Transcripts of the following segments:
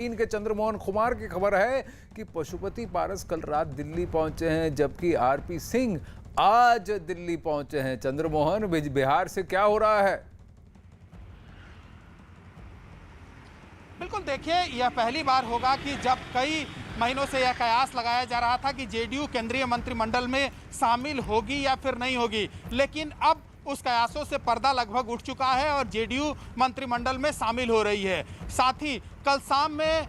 के चंद्रमोहन कुमार की खबर है कि पशुपति पारस कल रात दिल्ली पहुंचे हैं, जबकि आरपी सिंह आज दिल्ली पहुंचे हैं। चंद्रमोहन, बिहार से क्या हो रहा है? बिल्कुल, देखिए, यह पहली बार होगा कि जब कई महीनों से यह कयास लगाया जा रहा था कि जेडीयू केंद्रीय मंत्रिमंडल में शामिल होगी या फिर नहीं होगी, लेकिन अब उस कयासों से पर्दा लगभग उठ चुका है और जेडीयू मंत्रिमंडल में शामिल हो रही है। साथ ही कल शाम में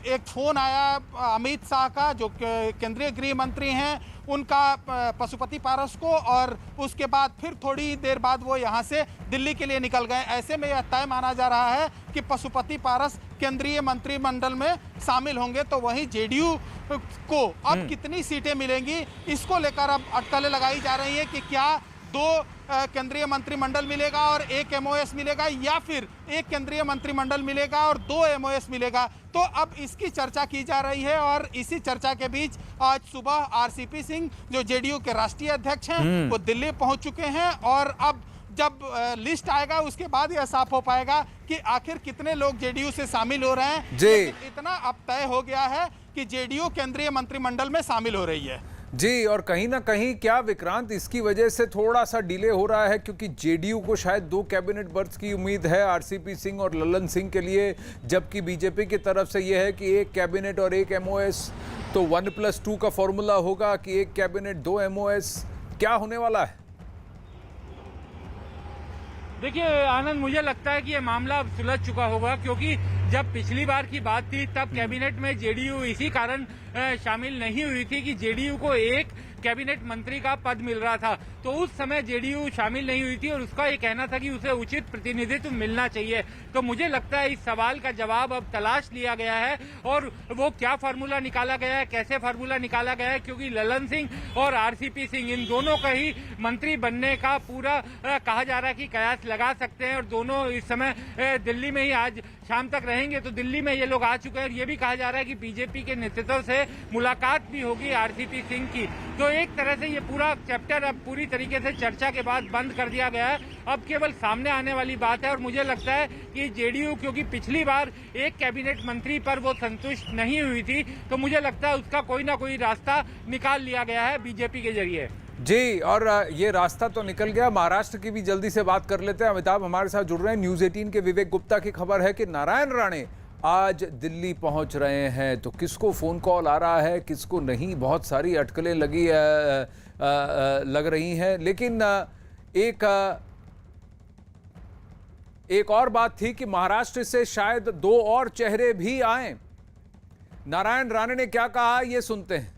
एक फ़ोन आया अमित शाह का, जो केंद्रीय गृह मंत्री हैं, उनका पशुपति पारस को, और उसके बाद फिर थोड़ी देर बाद वो यहाँ से दिल्ली के लिए निकल गए। ऐसे में यह तय माना जा रहा है कि पशुपति पारस केंद्रीय मंत्रिमंडल में शामिल होंगे। तो वहीं जेडीयू को अब कितनी सीटें मिलेंगी, इसको लेकर अब अटकलें लगाई जा रही है कि क्या 2 केंद्रीय मंत्रिमंडल मिलेगा और 1 एमओएस मिलेगा, या फिर 1 केंद्रीय मंत्रिमंडल मिलेगा और 2 एमओएस मिलेगा। तो अब इसकी चर्चा की जा रही है और इसी चर्चा के बीच आज सुबह आरसीपी सिंह, जो जेडीयू के राष्ट्रीय अध्यक्ष हैं, वो दिल्ली पहुंच चुके हैं। और अब जब लिस्ट आएगा उसके बाद यह साफ हो पाएगा कि आखिर कितने लोग जेडीयू से शामिल हो रहे हैं। इतना अब तय हो गया है कि जेडीयू केंद्रीय मंत्रिमंडल में शामिल हो रही है। जी, और कहीं ना कहीं क्या विक्रांत, इसकी वजह से थोड़ा सा डिले हो रहा है, क्योंकि जेडीयू को शायद 2 कैबिनेट बर्थ की उम्मीद है आरसीपी सिंह और ललन सिंह के लिए, जबकि बीजेपी की तरफ से यह है कि 1 कैबिनेट और 1 एमओएस। तो 1+2 का फॉर्मूला होगा कि 1 कैबिनेट 2 एमओएस। क्या होने वाला है? देखिए आनंद, मुझे लगता है कि ये मामला अब सुलझ चुका होगा, क्योंकि जब पिछली बार की बात थी तब कैबिनेट में जेडीयू इसी कारण शामिल नहीं हुई थी कि जेडीयू को 1 कैबिनेट मंत्री का पद मिल रहा था। तो उस समय जेडीयू शामिल नहीं हुई थी और उसका ये कहना था कि उसे उचित प्रतिनिधित्व मिलना चाहिए। तो मुझे लगता है इस सवाल का जवाब अब तलाश लिया गया है, और वो क्या फार्मूला निकाला गया है, कैसे फार्मूला निकाला गया है, क्योंकि ललन सिंह और आरसीपी सिंह, इन दोनों का ही मंत्री बनने का पूरा कहा जा रहा है कि कयास लगा सकते हैं। और दोनों इस समय दिल्ली में ही आज शाम तक रहेंगे। तो दिल्ली में ये लोग आ चुके हैं और ये भी कहा जा रहा है कि बीजेपी के नेतृत्व से मुलाकात भी होगी आरसीपी सिंह की। तो एक तरह से ये पूरा चैप्टर अब पूरी तरीके से चर्चा के बाद बंद कर दिया गया है। अब केवल सामने आने वाली बात है, और मुझे लगता है कि जेडीयू, क्योंकि पिछली बार 1 कैबिनेट मंत्री पर वो संतुष्ट नहीं हुई थी, तो मुझे लगता है उसका कोई ना कोई रास्ता निकाल लिया गया है बीजेपी के जरिए। जी, और ये रास्ता तो निकल गया। महाराष्ट्र की भी जल्दी से बात कर लेते हैं। अमिताभ हमारे साथ जुड़ रहे हैं। न्यूज़ 18 के विवेक गुप्ता की खबर है कि नारायण राणे आज दिल्ली पहुंच रहे हैं। तो किसको फोन कॉल आ रहा है, किसको नहीं, बहुत सारी अटकलें लग रही हैं। लेकिन एक और बात थी कि महाराष्ट्र से शायद 2 और चेहरे भी आए। नारायण राणे ने क्या कहा, ये सुनते हैं।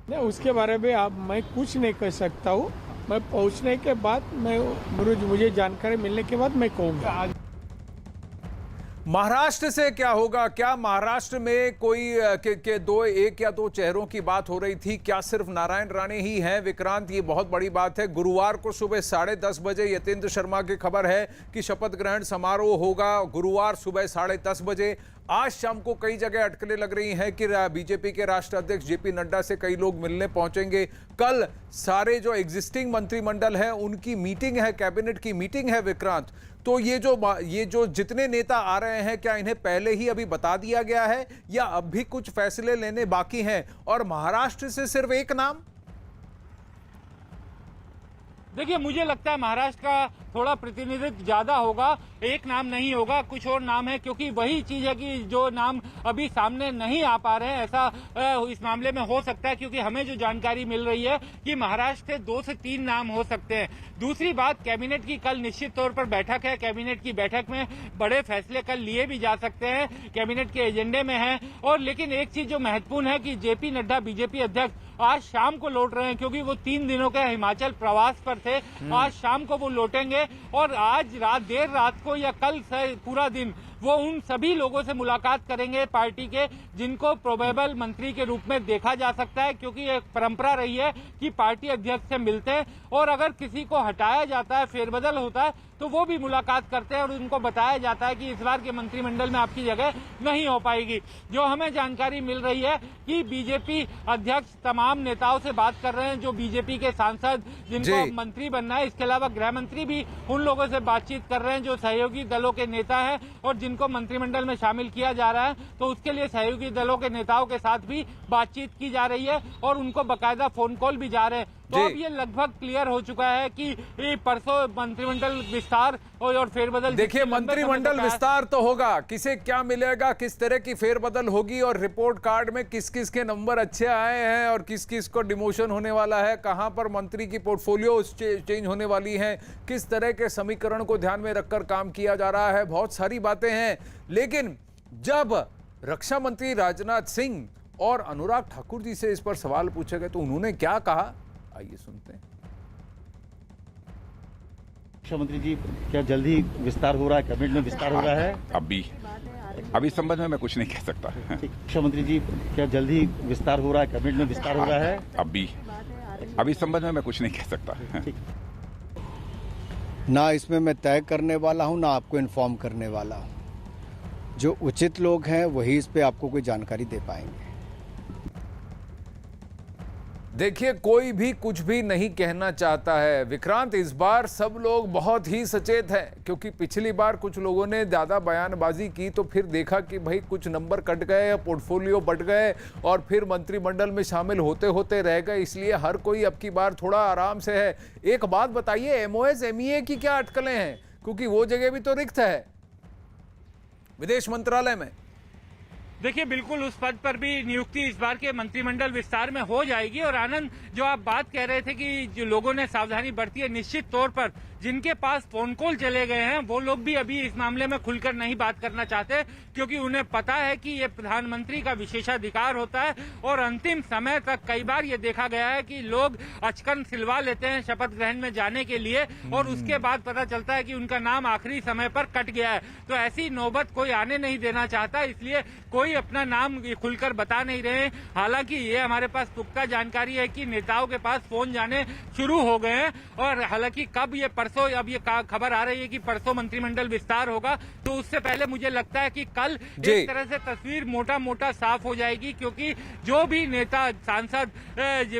नहीं, उसके बारे में मैं कुछ नहीं कह सकता हूँ। मैं पहुँचने के बाद मुझे जानकारी मिलने के बाद मैं कहूँगा। महाराष्ट्र से क्या होगा? क्या महाराष्ट्र में कोई के 1 या 2 चेहरों की बात हो रही थी? क्या सिर्फ नारायण राणे ही हैं? विक्रांत, ये बहुत बड़ी बात है। गुरुवार को सुबह 10:30 बजे यतेंद्र शर्मा की खबर है कि शपथ ग्रहण समारोह होगा गुरुवार सुबह 10:30 बजे। आज शाम को कई जगह अटकलें लग रही हैं कि बीजेपी के राष्ट्रीय अध्यक्ष जेपी नड्डा से कई लोग मिलने पहुंचेंगे। कल सारे जो एग्जिस्टिंग मंत्रिमंडल है उनकी मीटिंग है, कैबिनेट की मीटिंग है विक्रांत। तो ये जो जितने नेता आ रहे हैं, क्या इन्हें पहले ही अभी बता दिया गया है या अब भी कुछ फैसले लेने बाकी हैं? और महाराष्ट्र से सिर्फ 1 नाम? देखिए, मुझे लगता है महाराष्ट्र का थोड़ा प्रतिनिधित्व ज्यादा होगा, 1 नाम नहीं होगा, कुछ और नाम है, क्योंकि वही चीज है कि जो नाम अभी सामने नहीं आ पा रहे हैं, ऐसा इस मामले में हो सकता है, क्योंकि हमें जो जानकारी मिल रही है कि महाराष्ट्र से 2 से 3 नाम हो सकते हैं। दूसरी बात, कैबिनेट की कल निश्चित तौर पर बैठक है। कैबिनेट की बैठक में बड़े फैसले कल लिए भी जा सकते हैं, कैबिनेट के एजेंडे में है। और लेकिन एक चीज जो महत्वपूर्ण है कि जेपी नड्डा, बीजेपी अध्यक्ष, आज शाम को लौट रहे हैं, क्योंकि वो 3 दिनों के हिमाचल प्रवास पर थे। आज शाम को वो लौटेंगे और आज देर रात को या कल से पूरा दिन वो उन सभी लोगों से मुलाकात करेंगे पार्टी के, जिनको प्रोबेबल मंत्री के रूप में देखा जा सकता है, क्योंकि एक परंपरा रही है कि पार्टी अध्यक्ष से मिलते हैं और अगर किसी को हटाया जाता है, फेरबदल होता है, तो वो भी मुलाकात करते हैं और उनको बताया जाता है कि इस बार के मंत्रिमंडल में आपकी जगह नहीं हो पाएगी। जो हमें जानकारी मिल रही है कि बीजेपी अध्यक्ष तमाम नेताओं से बात कर रहे हैं, जो बीजेपी के सांसद जिनको मंत्री बनना है। इसके अलावा गृह मंत्री भी उन लोगों से बातचीत कर रहे हैं जो सहयोगी दलों के नेता हैं और जिन जिनको मंत्रिमंडल में शामिल किया जा रहा है, तो उसके लिए सहयोगी दलों के नेताओं के साथ भी बातचीत की जा रही है और उनको बकायदा फोन कॉल भी जा रहे हैं। तो अब ये लगभग क्लियर हो चुका है कि परसों मंत्रिमंडल विस्तार और फेरबदल। देखिए, मंत्रिमंडल विस्तार तो होगा, किसे क्या मिलेगा, किस तरह की फेरबदल होगी और रिपोर्ट कार्ड में किस किस के नंबर अच्छे आए हैं और किस किस को डिमोशन होने वाला है, कहां पर मंत्री की पोर्टफोलियो चेंज होने वाली है, किस तरह के समीकरण को ध्यान में रखकर काम किया जा रहा है, बहुत सारी बातें हैं। लेकिन जब रक्षा मंत्री राजनाथ सिंह और अनुराग ठाकुर जी से इस पर सवाल पूछे गए तो उन्होंने क्या कहा, आइए सुनते हैं। रक्षा मंत्री जी, क्या जल्दी विस्तार हो रहा है, कैबिनेट में विस्तार हो रहा है? अभी इस संबंध में मैं कुछ नहीं कह सकता। रक्षा मंत्री जी, क्या जल्दी विस्तार हो रहा है, कैबिनेट में विस्तार हो रहा है? अभी इस संबंध में मैं कुछ नहीं कह सकता। ना इसमें मैं तय करने वाला हूं, ना आपको इन्फॉर्म करने वाला हूं। जो उचित लोग हैं वही इस पे आपको कोई जानकारी दे पाएंगे। देखिए, कोई भी कुछ भी नहीं कहना चाहता है विक्रांत। इस बार सब लोग बहुत ही सचेत हैं, क्योंकि पिछली बार कुछ लोगों ने ज़्यादा बयानबाजी की तो फिर देखा कि भाई कुछ नंबर कट गए, पोर्टफोलियो बट गए और फिर मंत्रिमंडल में शामिल होते होते रह गए। इसलिए हर कोई अब की बार थोड़ा आराम से है। एक बात बताइए, MOS MEA की क्या अटकलें हैं, क्योंकि वो जगह भी तो रिक्त है विदेश मंत्रालय में। देखिए, बिल्कुल उस पद पर भी नियुक्ति इस बार के मंत्रिमंडल विस्तार में हो जाएगी। और आनंद, जो आप बात कह रहे थे कि जो लोगों ने सावधानी बरती है, निश्चित तौर पर जिनके पास फोन कॉल चले गए हैं वो लोग भी अभी इस मामले में खुलकर नहीं बात करना चाहते, क्योंकि उन्हें पता है कि ये प्रधानमंत्री का विशेषाधिकार होता है। और अंतिम समय तक कई बार ये देखा गया है कि लोग अचकन सिलवा लेते हैं शपथ ग्रहण में जाने के लिए और उसके बाद पता चलता है कि उनका नाम आखिरी समय पर कट गया है। तो ऐसी नौबत कोई आने नहीं देना चाहता, इसलिए कोई अपना नाम खुलकर बता नहीं रहे। हालांकि ये हमारे पास पुख्ता जानकारी है कि नेताओं के पास फोन जाने शुरू हो गए हैं। और हालांकि कब ये परसों, अब ये खबर आ रही है कि परसों मंत्रिमंडल विस्तार होगा, तो उससे पहले मुझे लगता है कि कल एक तरह से तस्वीर मोटा मोटा साफ हो जाएगी, क्योंकि जो भी नेता सांसद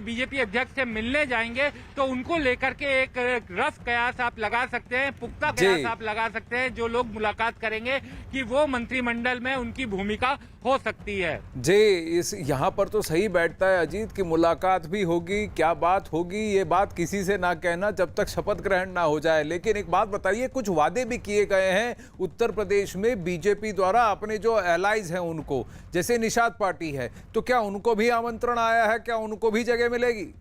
बीजेपी अध्यक्ष से मिलने जाएंगे तो उनको लेकर के एक रफ कयास आप लगा सकते हैं, पुख्ता कयास आप लगा सकते हैं जो लोग मुलाकात करेंगे कि वो मंत्रिमंडल में उनकी भूमिका हो सकती है। जी, इस यहाँ पर तो सही बैठता है अजीत की मुलाकात भी होगी, क्या बात होगी ये बात किसी से ना कहना जब तक शपथ ग्रहण ना हो जाए। लेकिन एक बात बताइए, कुछ वादे भी किए गए हैं उत्तर प्रदेश में बीजेपी द्वारा अपने जो एलाइज हैं उनको, जैसे निषाद पार्टी है, तो क्या उनको भी आमंत्रण आया है, क्या उनको भी जगह मिलेगी?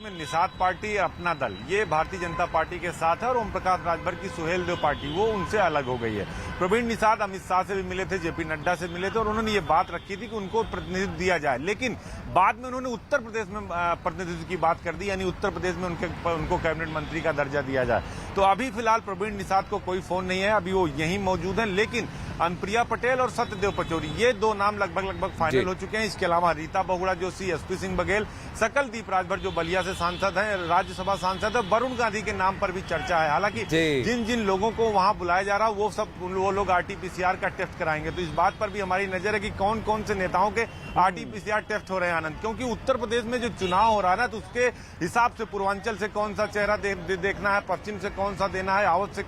में निषाद पार्टी अपना दल ये भारतीय जनता पार्टी के साथ है और ओम प्रकाश राजभर की सुहेल देव पार्टी वो उनसे अलग हो गई है। प्रवीण निषाद अमित शाह से भी मिले थे, जेपी नड्डा से मिले थे और उन्होंने ये बात रखी थी कि उनको प्रतिनिधित्व दिया जाए, लेकिन बाद में उन्होंने उत्तर प्रदेश में प्रतिनिधित्व की बात कर दी, यानी उत्तर प्रदेश में उनको कैबिनेट मंत्री का दर्जा दिया जाए। तो अभी फिलहाल प्रवीण निषाद को कोई फोन नहीं है, अभी वो यहीं मौजूद है। लेकिन अनुप्रिया पटेल और सत्यदेव पचौरी ये दो नाम लगभग फाइनल हो चुके हैं। इसके अलावा रीता बहुगुणा जोशी, SP सिंह बघेल, सकलदीप राजभर जो बलिया से सांसद हैं, राज्यसभा सांसद है, वरुण गांधी के नाम पर भी चर्चा है। हालांकि जिन जिन लोगों को वहां बुलाया जा रहा है वो लोग RT-PCR का टेस्ट कराएंगे। तो इस बात पर भी हमारी नजर है कि कौन कौन से नेताओं के RT-PCR टेस्ट हो रहे हैं आनंद, क्योंकि उत्तर प्रदेश में जो चुनाव हो रहा है ना, तो उसके हिसाब से पूर्वांचल से कौन सा चेहरा देखना है, पश्चिम से कौन सा देना है, आवत से